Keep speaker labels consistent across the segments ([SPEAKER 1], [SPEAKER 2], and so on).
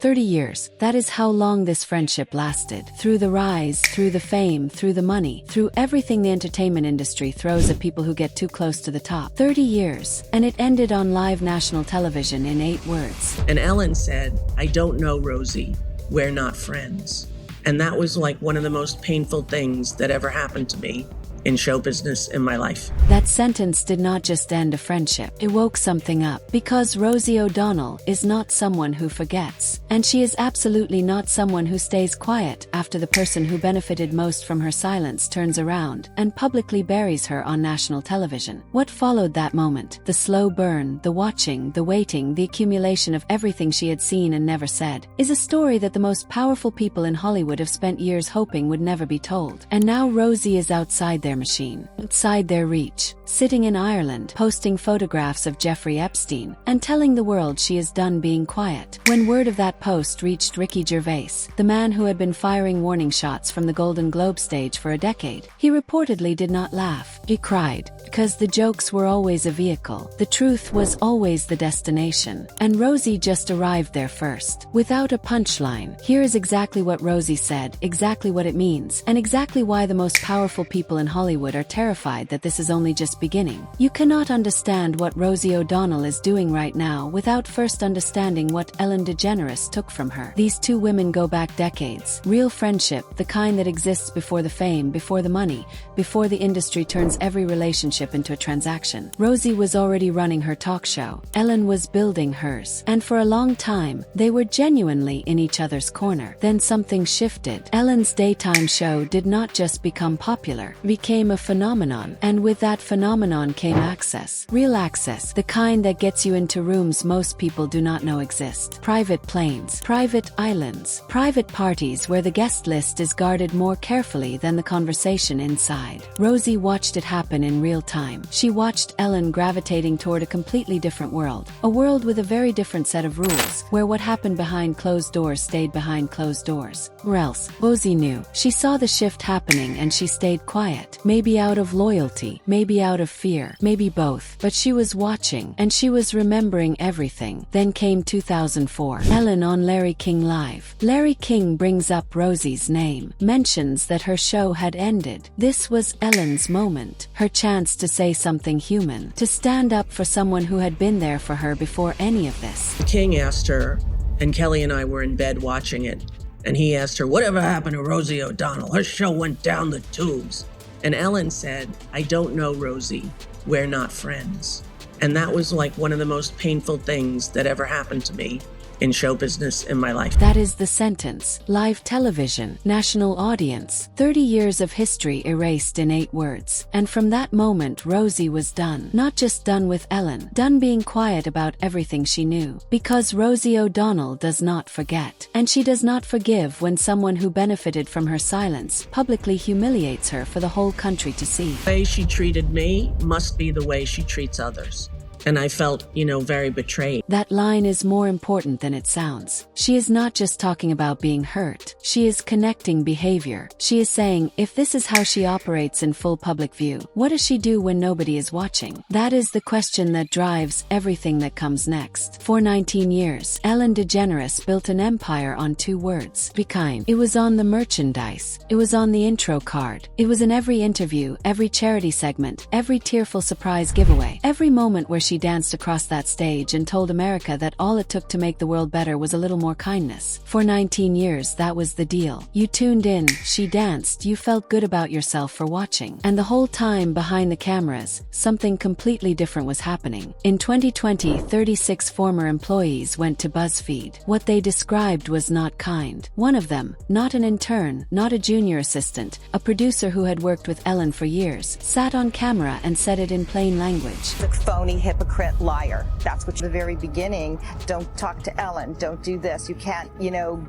[SPEAKER 1] 30 years. That is how long this friendship lasted. Through the rise, through the fame, through the money, through everything the entertainment industry throws at people who get too close to the top. 30 years. And it ended on live national television in 8 words.
[SPEAKER 2] And Ellen said, "I don't know, Rosie. We're not friends." And that was like one of the most painful things that ever happened to me in show business in my life.
[SPEAKER 1] That sentence did not just end a friendship. It woke something up. Because Rosie O'Donnell is not someone who forgets. And she is absolutely not someone who stays quiet after the person who benefited most from her silence turns around and publicly buries her on national television. What followed that moment? The slow burn, the watching, the waiting, the accumulation of everything she had seen and never said, is a story that the most powerful people in Hollywood have spent years hoping would never be told. And now Rosie is outside their machine, outside their reach, sitting in Ireland, posting photographs of Jeffrey Epstein, and telling the world she is done being quiet. When word of that post reached Ricky Gervais, the man who had been firing warning shots from the Golden Globe stage for a decade, he reportedly did not laugh. He cried, because the jokes were always a vehicle. The truth was always the destination. And Rosie just arrived there first, without a punchline. Here is exactly what Rosie said, exactly what it means, and exactly why the most powerful people in Hollywood are terrified that this is only just beginning. You cannot understand what Rosie O'Donnell is doing right now without first understanding what Ellen DeGeneres took from her. These two women go back decades. Real friendship, the kind that exists before the fame, before the money, before the industry turns every relationship into a transaction. Rosie was already running her talk show. Ellen was building hers. And for a long time, they were genuinely in each other's corner. Then something shifted. Ellen's daytime show did not just become popular, it became a phenomenon. And with that phenomenon came access. Real access. The kind that gets you into rooms most people do not know exist. Private planes. Private islands. Private parties where the guest list is guarded more carefully than the conversation inside. Rosie watched it happen in real time. She watched Ellen gravitating toward a completely different world. A world with a very different set of rules, where what happened behind closed doors stayed behind closed doors. Or else, Rosie knew. She saw the shift happening and she stayed quiet. Maybe out of loyalty, maybe out of fear, maybe both. But she was watching, and she was remembering everything. Then came 2004. Ellen on Larry King Live. Larry King brings up Rosie's name, mentions that her show had ended. This was Ellen's moment, her chance to say something human, to stand up for someone who had been there for her before any of this.
[SPEAKER 2] King asked her, and Kelly and I were in bed watching it, and he asked her, "Whatever happened to Rosie O'Donnell? Her show went down the tubes." And Ellen said, "I don't know, Rosie. We're not friends." And that was like one of the most painful things that ever happened to me in show business in my life.
[SPEAKER 1] That is the sentence. Live television, national audience, 30 years of history erased in 8 words. And from that moment Rosie was done. Not just done with Ellen, done being quiet about everything she knew. Because Rosie O'Donnell does not forget. And she does not forgive when someone who benefited from her silence publicly humiliates her for the whole country to see.
[SPEAKER 2] The way she treated me must be the way she treats others. And I felt, very betrayed.
[SPEAKER 1] That line is more important than it sounds. She is not just talking about being hurt. She is connecting behavior. She is saying, if this is how she operates in full public view, what does she do when nobody is watching? That is the question that drives everything that comes next. For 19 years, Ellen DeGeneres built an empire on 2 words. Be kind. It was on the merchandise. It was on the intro card. It was in every interview, every charity segment, every tearful surprise giveaway, every moment where she danced across that stage and told America that all it took to make the world better was a little more kindness. For 19 years, that was the deal. You tuned in, she danced, you felt good about yourself for watching. And the whole time behind the cameras, something completely different was happening. In 2020, 36 former employees went to BuzzFeed. What they described was not kind. One of them, not an intern, not a junior assistant, a producer who had worked with Ellen for years, sat on camera and said it in plain language.
[SPEAKER 3] Phony, hypocrite, liar. That's what the very beginning. Don't talk to Ellen. Don't do this. You can't,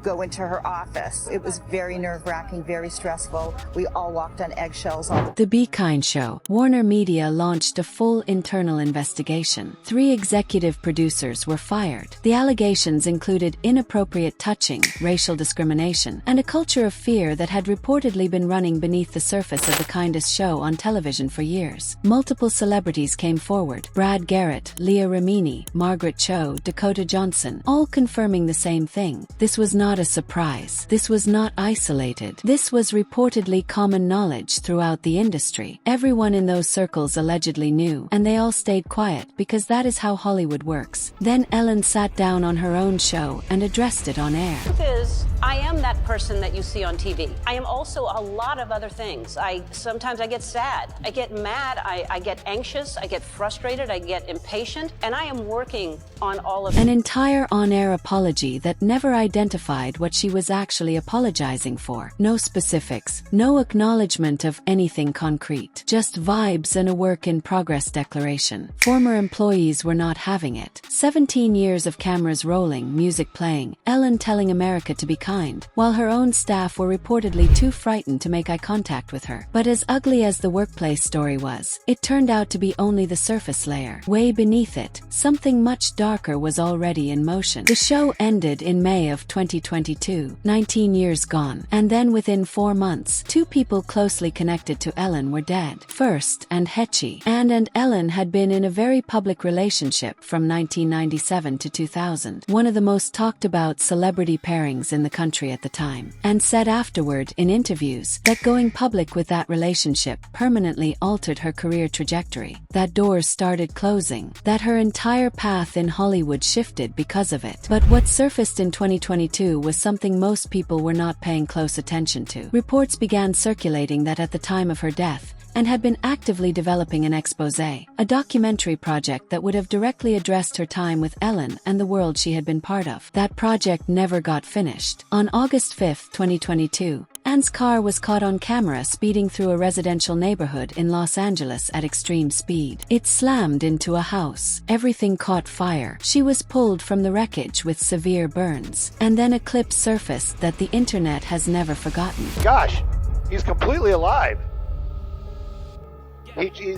[SPEAKER 3] go into her office. It was very nerve-wracking, very stressful. We all walked on eggshells.
[SPEAKER 1] The Be Kind show. Warner Media launched a full internal investigation. 3 executive producers were fired. The allegations included inappropriate touching, racial discrimination, and a culture of fear that had reportedly been running beneath the surface of the kindest show on television for years. Multiple celebrities came forward. Brad Gervais Garrett, Leah Remini, Margaret Cho, Dakota Johnson, all confirming the same thing. This was not a surprise. This was not isolated. This was reportedly common knowledge throughout the industry. Everyone in those circles allegedly knew, and they all stayed quiet because that is how Hollywood works. Then Ellen sat down on her own show and addressed it on air.
[SPEAKER 4] The truth is, I am that person that you see on TV. I am also a lot of other things. Sometimes I get sad, I get mad, I get anxious, I get frustrated, I get impatient, and I am working on all of it.
[SPEAKER 1] An entire on-air apology that never identified what she was actually apologizing for. No specifics, no acknowledgement of anything concrete, just vibes and a work-in-progress declaration. Former employees were not having it. 17 years of cameras rolling, music playing, Ellen telling America to be kind, while her own staff were reportedly too frightened to make eye contact with her. But as ugly as the workplace story was, it turned out to be only the surface layer. Way beneath it, something much darker was already in motion. The show ended in May of 2022, 19 years gone, and then within 4 months, 2 people closely connected to Ellen were dead. First, and Hetchy. Anne and Ellen had been in a very public relationship from 1997 to 2000, one of the most talked about celebrity pairings in the country at the time, and said afterward in interviews that going public with that relationship permanently altered her career trajectory, that doors started closing, that her entire path in Hollywood shifted because of it. But what surfaced in 2022 was something most people were not paying close attention to. Reports began circulating that at the time of her death, and had been actively developing an exposé, a documentary project that would have directly addressed her time with Ellen and the world she had been part of. That project never got finished. On August 5, 2022, Anne's car was caught on camera speeding through a residential neighborhood in Los Angeles at extreme speed. It slammed into a house. Everything caught fire. She was pulled from the wreckage with severe burns. And then a clip surfaced that the internet has never forgotten.
[SPEAKER 5] Gosh, he's completely alive.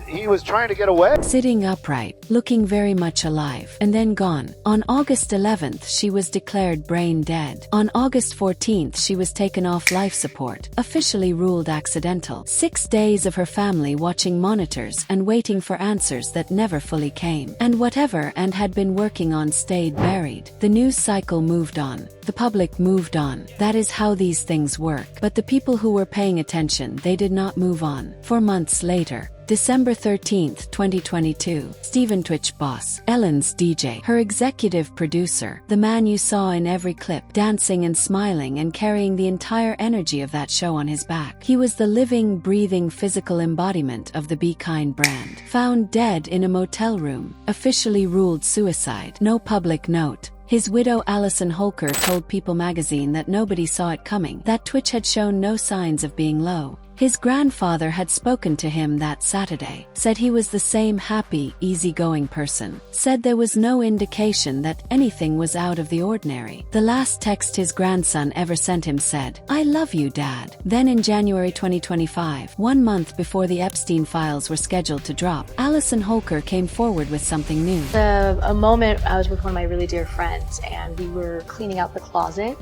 [SPEAKER 5] He was trying to get away.
[SPEAKER 1] Sitting upright, looking very much alive, and then gone. On August 11th, she was declared brain dead. On August 14th, she was taken off life support, officially ruled accidental. 6 days of her family watching monitors and waiting for answers that never fully came. And whatever Anne had been working on stayed buried. The news cycle moved on. The public moved on. That is how these things work. But the people who were paying attention, they did not move on. 4 months later, December 13, 2022, Stephen Twitch Boss, Ellen's DJ, her executive producer, the man you saw in every clip, dancing and smiling and carrying the entire energy of that show on his back. He was the living, breathing physical embodiment of the Be Kind brand. Found dead in a motel room, officially ruled suicide. No public note. His widow Allison Holker told People magazine that nobody saw it coming, that Twitch had shown no signs of being low. His grandfather had spoken to him that Saturday, said he was the same happy, easygoing person, said there was no indication that anything was out of the ordinary. The last text his grandson ever sent him said, "I love you, Dad." Then in January 2025, 1 month before the Epstein files were scheduled to drop, Allison Holker came forward with something new.
[SPEAKER 6] A moment I was with one of my really dear friends, and we were cleaning out the closet,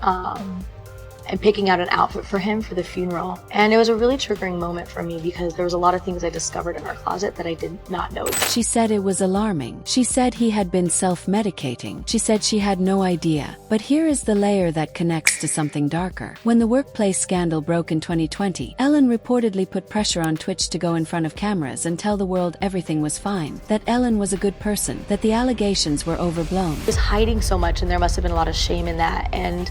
[SPEAKER 6] and picking out an outfit for him for the funeral. And it was a really triggering moment for me because there was a lot of things I discovered in our closet that I did not know.
[SPEAKER 1] She said it was alarming. She said he had been self-medicating. She said she had no idea. But here is the layer that connects to something darker. When the workplace scandal broke in 2020, Ellen reportedly put pressure on Twitch to go in front of cameras and tell the world everything was fine, that Ellen was a good person, that the allegations were overblown.
[SPEAKER 6] He was hiding so much, and there must have been a lot of shame in that. And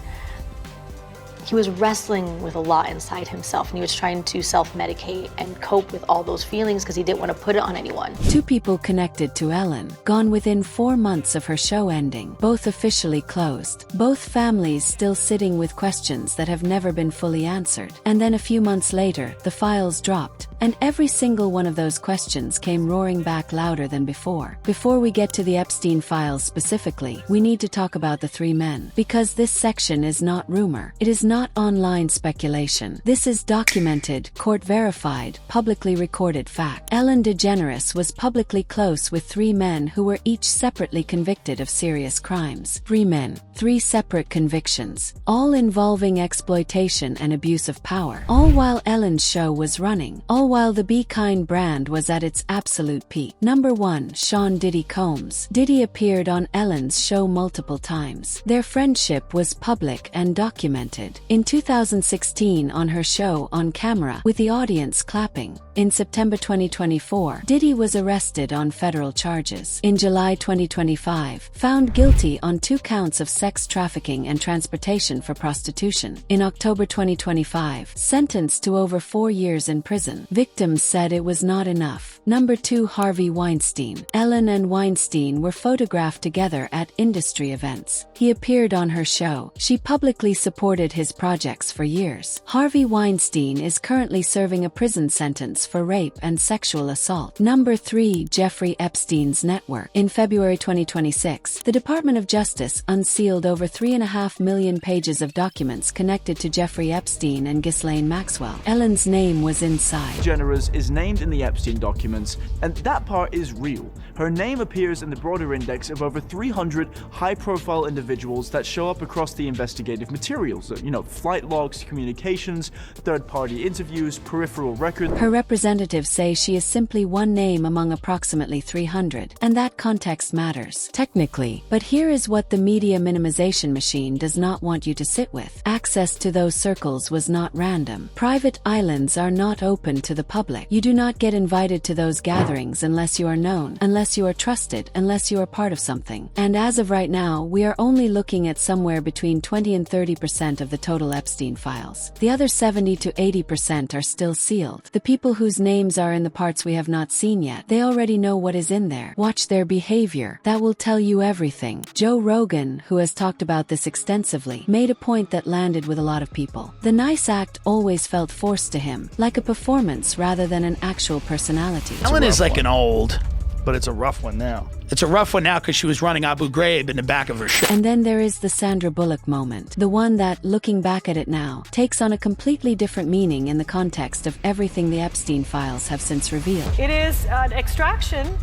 [SPEAKER 6] he was wrestling with a lot inside himself, and he was trying to self-medicate and cope with all those feelings because he didn't want to put it on anyone.
[SPEAKER 1] 2 people connected to Ellen, gone within 4 months of her show ending, both officially closed, both families still sitting with questions that have never been fully answered. And then a few months later, the files dropped, and every single one of those questions came roaring back louder than before. Before we get to the Epstein files specifically, we need to talk about the 3 men, because this section is not rumor. It is not online speculation. This is documented, court-verified, publicly recorded fact. Ellen DeGeneres was publicly close with 3 men who were each separately convicted of serious crimes. 3 men, 3 separate convictions, all involving exploitation and abuse of power. All while Ellen's show was running. All all while the Be Kind brand was at its absolute peak. Number 1. Sean Diddy Combs. Diddy appeared on Ellen's show multiple times. Their friendship was public and documented. In 2016 on her show On Camera, with the audience clapping. In September 2024, Diddy was arrested on federal charges. In July 2025, found guilty on 2 counts of sex trafficking and transportation for prostitution. In October 2025, sentenced to over 4 years in prison. Victims said it was not enough. Number 2. Harvey Weinstein. Ellen and Weinstein were photographed together at industry events. He appeared on her show. She publicly supported his projects for years. Harvey Weinstein is currently serving a prison sentence for rape and sexual assault. Number 3. Jeffrey Epstein's network. In February 2026, the Department of Justice unsealed over 3.5 million pages of documents connected to Jeffrey Epstein and Ghislaine Maxwell. Ellen's name was inside.
[SPEAKER 7] DeGeneres is named in the Epstein documents, and that part is real. Her name appears in the broader index of over 300 high-profile individuals that show up across the investigative materials. Flight logs, communications, third-party interviews, peripheral records.
[SPEAKER 1] Her representatives say she is simply one name among approximately 300, and that context matters, technically. But here is what the media minimization machine does not want you to sit with. Access to those circles was not random. Private islands are not open to the public. You do not get invited to those gatherings unless you are known, unless you are trusted, unless you are part of something. And as of right now, we are only looking at somewhere between 20 and 30% of the total Epstein files. The other 70 to 80% are still sealed. The people whose names are in the parts we have not seen yet, they already know what is in there. Watch their behavior. That will tell you everything. JoeRogan, who has talked about this extensively, made a point that landed with a lot of people. The nice act always felt forced to him, like a performance rather than an actual personality.
[SPEAKER 8] Ellen is like an old, but it's a rough one now. It's a rough one now because she was running Abu Ghraib in the back of her ship.
[SPEAKER 1] And then there is the Sandra Bullock moment, the one that, looking back at it now, takes on a completely different meaning in the context of everything the Epstein files have since revealed.
[SPEAKER 9] It is an extraction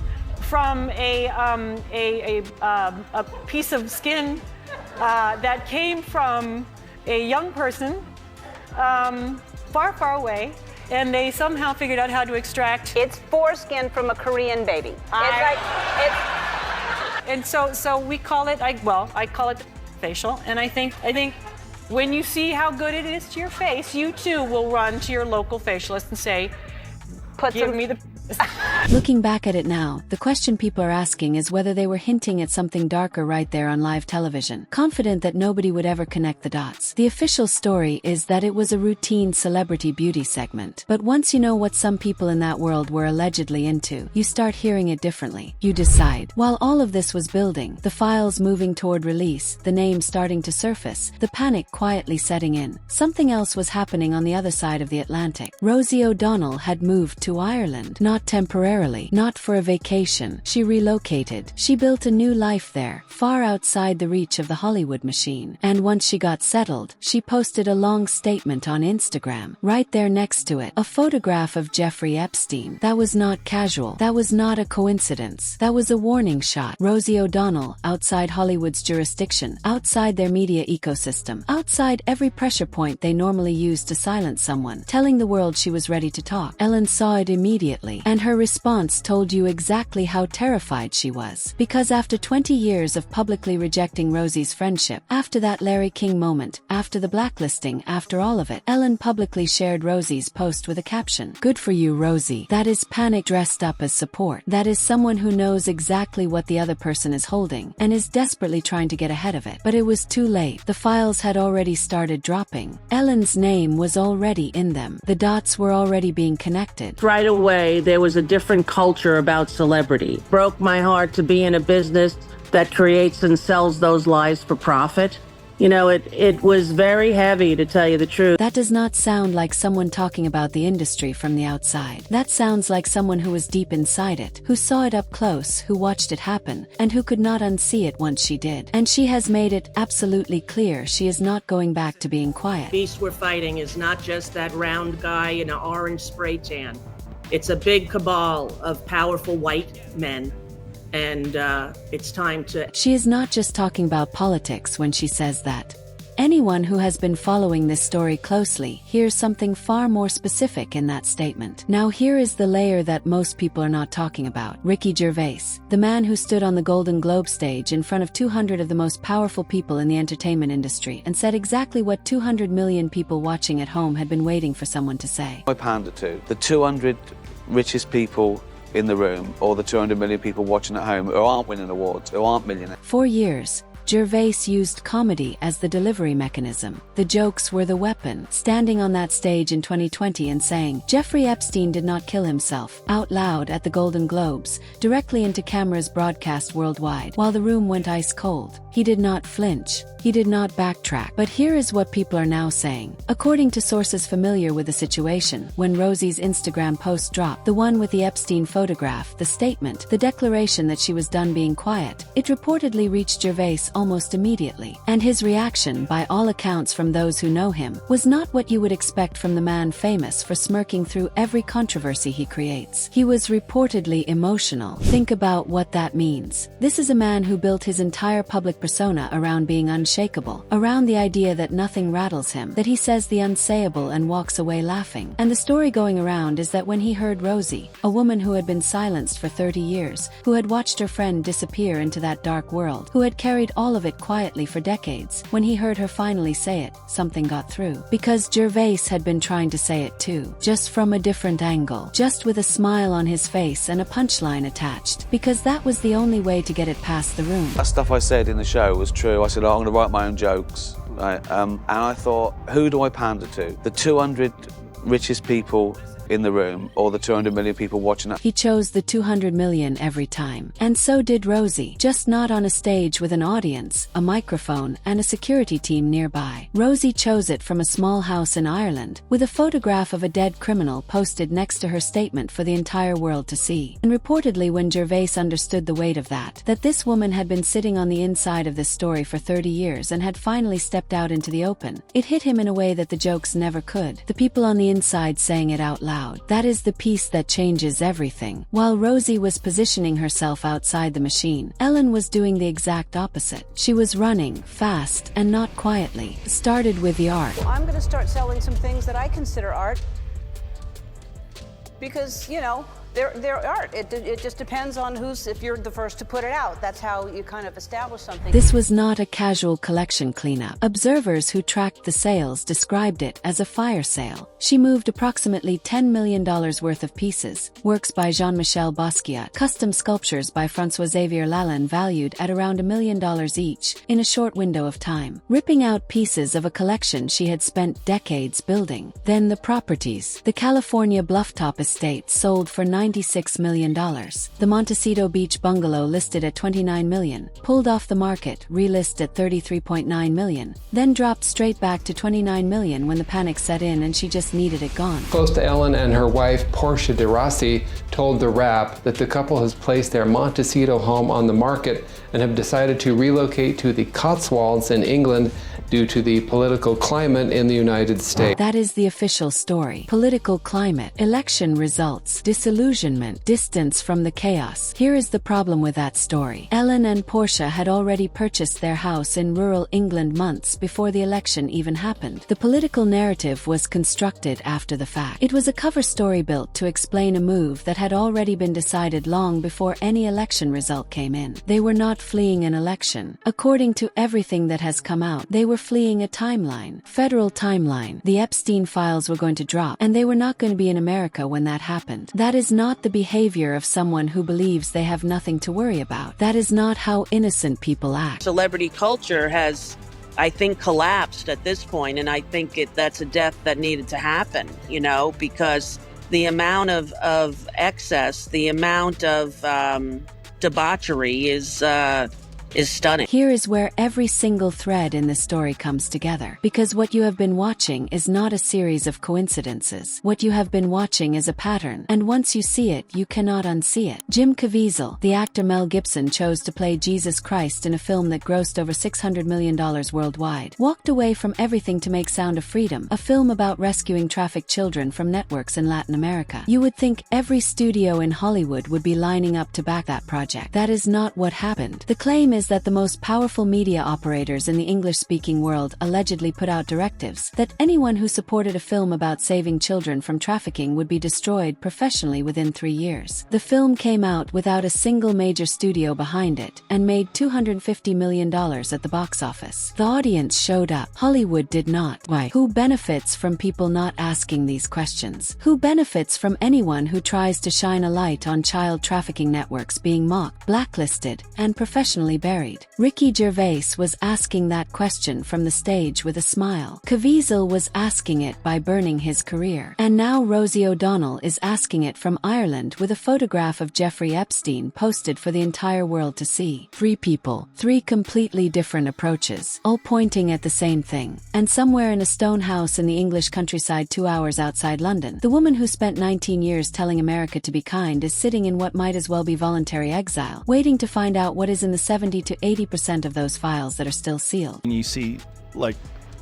[SPEAKER 9] from a piece of skin that came from a young person far, far away. And they somehow figured out how to extract.
[SPEAKER 4] It's foreskin from a Korean baby.
[SPEAKER 9] And so we call it. I call it facial. And I think when you see how good it is to your face, you too will run to your local facialist and say, "Give me the."
[SPEAKER 1] Looking back at it now, the question people are asking is whether they were hinting at something darker right there on live television, confident that nobody would ever connect the dots. The official story is that it was a routine celebrity beauty segment. But once you know what some people in that world were allegedly into, you start hearing it differently. You decide. While all of this was building, the files moving toward release, the names starting to surface, the panic quietly setting in, something else was happening on the other side of the Atlantic. Rosie O'Donnell had moved to Ireland, not temporarily, not for a vacation. She relocated. She built a new life there, far outside the reach of the Hollywood machine. And once she got settled, she posted a long statement on Instagram. Right there next to it, a photograph of Jeffrey Epstein. That was not casual. That was not a coincidence. That was a warning shot. Rosie O'Donnell, outside Hollywood's jurisdiction, outside their media ecosystem, outside every pressure point they normally use to silence someone, telling the world she was ready to talk. Ellen saw it immediately, and her response told you exactly how terrified she was. Because after 20 years of publicly rejecting Rosie's friendship, after that Larry King moment, after the blacklisting, after all of it, Ellen publicly shared Rosie's post with a caption. "Good for you, Rosie." That is panic dressed up as support. That is someone who knows exactly what the other person is holding, and is desperately trying to get ahead of it. But it was too late. The files had already started dropping. Ellen's name was already in them. The dots were already being connected.
[SPEAKER 10] Right away, there was a different culture about celebrity. Broke my heart to be in a business that creates and sells those lies for profit. You know, it was very heavy, to tell you the truth.
[SPEAKER 1] That does not sound like someone talking about the industry from the outside. That sounds like someone who was deep inside it, who saw it up close, who watched it happen, and who could not unsee it once she did. And she has made it absolutely clear she is not going back to being quiet.
[SPEAKER 10] The beast we're fighting is not just that round guy in an orange spray tan. It's a big cabal of powerful white men. And it's time to...
[SPEAKER 1] She is not just talking about politics when she says that. Anyone who has been following this story closely hears something far more specific in that statement. Now here is the layer that most people are not talking about. Ricky Gervais, the man who stood on the Golden Globe stage in front of 200 of the most powerful people in the entertainment industry and said exactly what 200 million people watching at home had been waiting for someone to say.
[SPEAKER 11] I pander to the 200 richest people in the room, or the 200 million people watching at home who aren't winning awards, who aren't millionaires.
[SPEAKER 1] For years, Gervais used comedy as the delivery mechanism. The jokes were the weapon, standing on that stage in 2020 and saying, "Jeffrey Epstein did not kill himself," out loud at the Golden Globes, directly into cameras broadcast worldwide, while the room went ice cold. He did not flinch. He did not backtrack. But here is what people are now saying. According to sources familiar with the situation, when Rosie's Instagram post dropped, the one with the Epstein photograph, the statement, the declaration that she was done being quiet, it reportedly reached Gervais almost immediately. And his reaction, by all accounts from those who know him, was not what you would expect from the man famous for smirking through every controversy he creates. He was reportedly emotional. Think about what that means. This is a man who built his entire public persona around being unshakable, around the idea that nothing rattles him, that he says the unsayable and walks away laughing. And the story going around is that when he heard Rosie, a woman who had been silenced for 30 years, who had watched her friend disappear into that dark world, who had carried all of it quietly for decades, when he heard her finally say it, something got through. Because Gervais had been trying to say it too, just from a different angle, just with a smile on his face and a punchline attached, because that was the only way to get it past the room.
[SPEAKER 11] That stuff I said in the show was true. I said, oh, I'm going to write my own jokes. Right? And I thought, who do I pander to? The 200 richest people in the room, or the 200 million people watching it?
[SPEAKER 1] He chose the 200 million every time. And so did Rosie, just not on a stage with an audience, a microphone, and a security team nearby. Rosie chose it from a small house in Ireland, with a photograph of a dead criminal posted next to her statement for the entire world to see. And reportedly, when Gervais understood the weight of that this woman had been sitting on the inside of this story for 30 years and had finally stepped out into the open, it hit him in a way that the jokes never could. The people on the inside saying it out loud. That is the piece that changes everything. While Rosie was positioning herself outside the machine, Ellen was doing the exact opposite. She was running fast and not quietly. It started with the art.
[SPEAKER 4] I'm going to start selling some things that I consider art because, you know, they're art. It just depends on if you're the first to put it out. That's how you kind of establish something.
[SPEAKER 1] This was not a casual collection cleanup. Observers who tracked the sales described it as a fire sale. She moved approximately $10 million worth of pieces, works by Jean-Michel Basquiat, custom sculptures by François-Xavier Lalande valued at around $1 million each, in a short window of time, ripping out pieces of a collection she had spent decades building. Then the properties. The California Bluffton estate sold for $96 million. The Montecito Beach bungalow listed at $29 million, pulled off the market, relisted at $33.9 million, then dropped straight back to $29 million when the panic set in and she just needed it gone.
[SPEAKER 12] Close to Ellen and her wife, Portia de Rossi, told The Wrap that the couple has placed their Montecito home on the market and have decided to relocate to the Cotswolds in England due to the political climate in the United States.
[SPEAKER 1] That is the official story. Political climate, election results, disillusionment, distance from the chaos. Here is the problem with that story. Ellen and Portia had already purchased their house in rural England months before the election even happened. The political narrative was constructed after the fact. It was a cover story built to explain a move that had already been decided long before any election result came in. They were not fleeing an election. According to everything that has come out, they were fleeing a timeline, federal timeline. The Epstein files were going to drop, and they were not going to be in America when that happened. That is not the behavior of someone who believes they have nothing to worry about. That is not how innocent people act.
[SPEAKER 10] Celebrity culture has, I think, collapsed at this point, and I think that's a death that needed to happen, you know, because the amount of excess, the amount of debauchery is stunning.
[SPEAKER 1] Here is where every single thread in the story comes together. Because what you have been watching is not a series of coincidences. What you have been watching is a pattern, and once you see it, you cannot unsee it. Jim Caviezel, the actor Mel Gibson chose to play Jesus Christ in a film that grossed over $600 million worldwide, walked away from everything to make Sound of Freedom, a film about rescuing trafficked children from networks in Latin America. You would think every studio in Hollywood would be lining up to back that project. That is not what happened. The claim is was that the most powerful media operators in the English-speaking world allegedly put out directives that anyone who supported a film about saving children from trafficking would be destroyed professionally within 3 years. The film came out without a single major studio behind it and made $250 million at the box office. The audience showed up. Hollywood did not. Why? Who benefits from people not asking these questions? Who benefits from anyone who tries to shine a light on child trafficking networks being mocked, blacklisted, and professionally buried? Ricky Gervais was asking that question from the stage with a smile. Caviezel was asking it by burning his career. And now Rosie O'Donnell is asking it from Ireland with a photograph of Jeffrey Epstein posted for the entire world to see. 3 people, 3 completely different approaches, all pointing at the same thing. And somewhere in a stone house in the English countryside 2 hours outside London, the woman who spent 19 years telling America to be kind is sitting in what might as well be voluntary exile, waiting to find out what is in the 70 to 80% of those files that are still sealed.
[SPEAKER 13] And you see, like,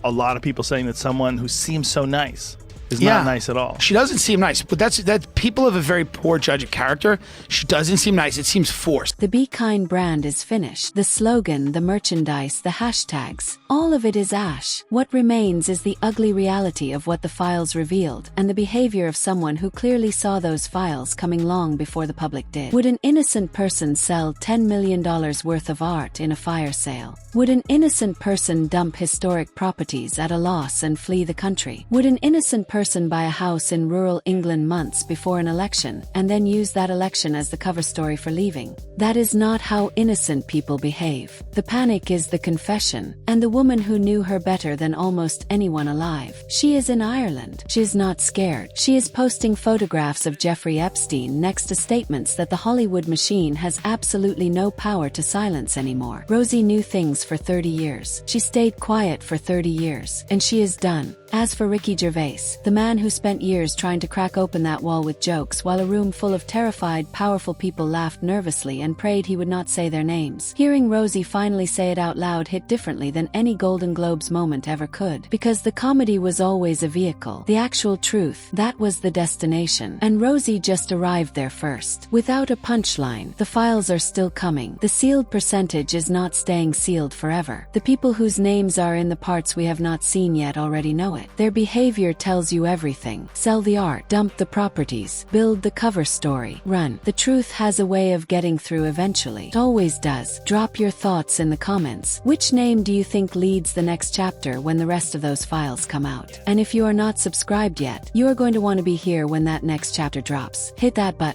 [SPEAKER 13] a lot of people saying that someone who seems so nice is not nice at all.
[SPEAKER 8] She doesn't seem nice, but that people have a very poor judge of character. She doesn't seem nice. It seems forced.
[SPEAKER 1] The Be Kind brand is finished. The slogan, the merchandise, the hashtags, all of it is ash. What remains is the ugly reality of what the files revealed and the behavior of someone who clearly saw those files coming long before the public did. Would an innocent person sell $10 million worth of art in a fire sale? Would an innocent person dump historic properties at a loss and flee the country? Would an innocent person buy a house in rural England months before an election and then use that election as the cover story for leaving? That is not how innocent people behave. The panic is the confession, and the woman who knew her better than almost anyone alive. She is in Ireland. She is not scared. She is posting photographs of Jeffrey Epstein next to statements that the Hollywood machine has absolutely no power to silence anymore. Rosie knew things for 30 years. She stayed quiet for 30 years, and she is done. As for Ricky Gervais, the man who spent years trying to crack open that wall with jokes while a room full of terrified, powerful people laughed nervously and prayed he would not say their names, hearing Rosie finally say it out loud hit differently than any Golden Globes moment ever could. Because the comedy was always a vehicle. The actual truth, that was the destination. And Rosie just arrived there first. Without a punchline, the files are still coming. The sealed percentage is not staying sealed forever. The people whose names are in the parts we have not seen yet already know it. Their behavior tells you everything. Sell the art, dump the properties, build the cover story, run. The truth has a way of getting through eventually. It always does. Drop your thoughts in the comments. Which name do you think leads the next chapter when the rest of those files come out? And if you are not subscribed yet, you are going to want to be here when that next chapter drops. Hit that button.